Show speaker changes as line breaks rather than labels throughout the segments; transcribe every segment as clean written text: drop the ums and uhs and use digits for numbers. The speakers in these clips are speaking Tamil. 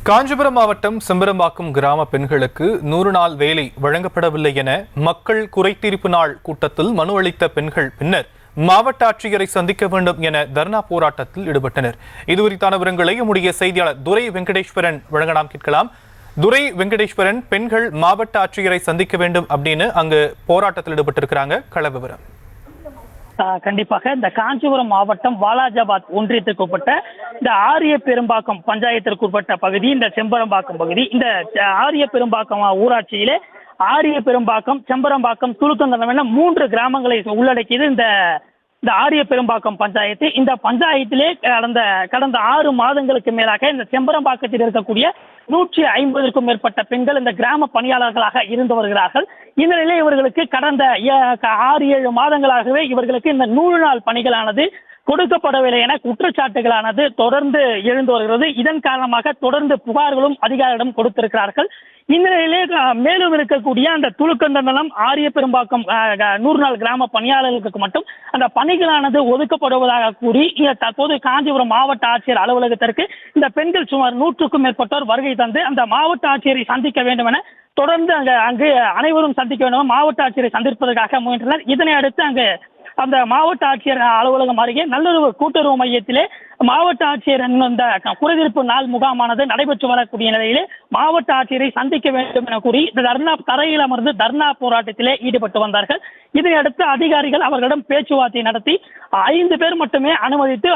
காஞ்சிபுரம் மாவட்டம் செம்பரம்பாக்கம் கிராம பெண்களுக்கு 100 நாள் வேலை வழங்கப்படவில்லை என மக்கள் குறைதீர்ப்பு நாள் கூட்டத்தில் மனு அளித்த பெண்கள் பின்னர் மாவட்ட ஆட்சியரை சந்திக்க வேண்டும் என தர்ணா போராட்டத்தில் ஈடுபட்டனர். இதுகுறித்தான விவரங்களை நம்முடைய செய்தியாளர் துரை வெங்கடேஸ்வரன் வழங்க நாம் கேட்கலாம். துரை வெங்கடேஸ்வரன், பெண்கள் மாவட்ட ஆட்சியரை சந்திக்க வேண்டும் அப்படின்னு அங்கு போராட்டத்தில் ஈடுபட்டிருக்கிறாங்க. கள விவரம்.
கண்டிப்பாக இந்த காஞ்சிபுரம் மாவட்டம் வாலாஜாபாத் ஒன்றியத்திற்கு உட்பட்ட இந்த ஆரிய பெரும்பாக்கம் பஞ்சாயத்திற்கு உட்பட்ட பகுதி இந்த செம்பரம்பாக்கம் பகுதி. இந்த ஆரிய பெரும்பாக்கம் ஊராட்சியிலே ஆரிய பெரும்பாக்கம், செம்பரம்பாக்கம், துலுக்கந்தனம் என 3 கிராமங்களை உள்ளடக்கியது இந்த ஆரிய பெரும்பாக்கம் பஞ்சாயத்து. இந்த பஞ்சாயத்திலே கடந்த 6 மாதங்களுக்கு மேலாக இந்த செம்பரம்பாக்கத்தில் இருக்கக்கூடிய 150க்கும் மேற்பட்ட பெண்கள் இந்த கிராம பணியாளர்களாக இருந்து வருகிறார்கள். இந்த நிலையில் இவர்களுக்கு கடந்த 6-7 மாதங்களாகவே இவர்களுக்கு இந்த 100 நாள் பணிகளானது கொடுக்கப்படவில்லை என குற்றச்சாட்டுகளானது தொடர்ந்து எழுந்து வருகிறது. இதன் காரணமாக தொடர்ந்து புகார்களும் அதிகாரிகளிடம் கொடுத்திருக்கிறார்கள். இந்த நிலையிலே மேலும் இருக்கக்கூடிய அந்த துலுக்கந்தனம், ஆரிய பெரும்பாக்கம் 100 நாள் கிராம பணியாளர்களுக்கு மட்டும் அந்த பணிகளானது ஒதுக்கப்படுவதாக கூறி தற்போது காஞ்சிபுரம் மாவட்ட ஆட்சியர் அலுவலகத்திற்கு இந்த பெண்கள் சுமார் 100க்கும் மேற்பட்டோர் வருகை தந்து அந்த மாவட்ட ஆட்சியரை சந்திக்க வேண்டும் என தொடர்ந்து அங்கு அனைவரும் சந்திக்க வேண்டும், மாவட்ட ஆட்சியரை சந்திப்பதற்காக முயன்றனர். இதனை அடுத்து அந்த மாவட்ட ஆட்சியர் அலுவலகம் அருகே நல்லுறவு கூட்டுறவு மையத்திலே மாவட்ட ஆட்சியர் இந்த குறைதீர்ப்பு நாள் முகாமானது நடைபெற்று வரக்கூடிய நிலையிலே மாவட்ட ஆட்சியரை சந்திக்க வேண்டும் என கூறி தரையில் அமர்ந்து தர்ணா போராட்டத்திலே ஈடுபட்டு வந்தார்கள். இதனையடுத்து அதிகாரிகள் அவர்களிடம் பேச்சுவார்த்தை நடத்தி 5 பேர் மட்டுமே அனுமதித்து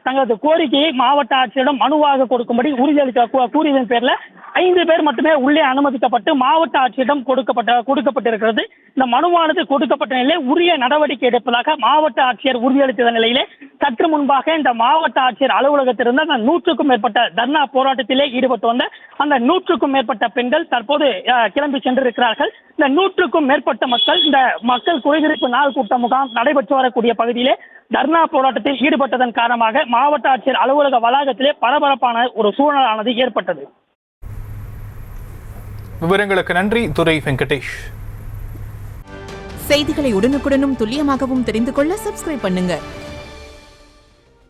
தங்களது கோரிக்கையை மாவட்ட ஆட்சியரிடம் மனுவாக கொடுக்கும்படி உறுதியளிக்க கூறியதன் பேரில் 5 பேர் மட்டுமே உள்ளே அனுமதிக்கப்பட்டு மாவட்ட ஆட்சியரிடம் கொடுக்கப்பட்டிருக்கிறது. இந்த மனுவானது கொடுக்கப்பட்ட நிலையிலே உரிய நடவடிக்கை எடுப்பதாக மாவட்ட ஆட்சியர் உறுதியளித்த நிலையிலே சற்று முன்பாக இந்த மாவட்ட ஆட்சியர் அலுவலகத்திலிருந்து அந்த 100க்கும் மேற்பட்ட தர்ணா போராட்டத்திலே ஈடுபட்டு வந்த அந்த 100க்கும் மேற்பட்ட பெண்கள் தற்போது கிளம்பி சென்றிருக்கிறார்கள். இந்த 100க்கும் மேற்பட்ட மக்கள் இந்த மக்கள் குறைதீர்ப்பு நாள் கூட்ட முகாம் நடைபெற்று வரக்கூடிய பகுதியிலே தர்ணா போராட்டத்தில் ஈடுபட்டதன் காரணமாக மாவட்ட ஆட்சியர் அலுவலக வளாகத்திலே பரபரப்பான ஒரு சூழலானது ஏற்பட்டது.
விவரங்களுக்கு நன்றி துரை வெங்கடேஷ்.
செய்திகளை உடனுக்குடனும் துல்லியமாகவும் தெரிந்து கொள்ள சப்ஸ்கிரைப் பண்ணுங்க.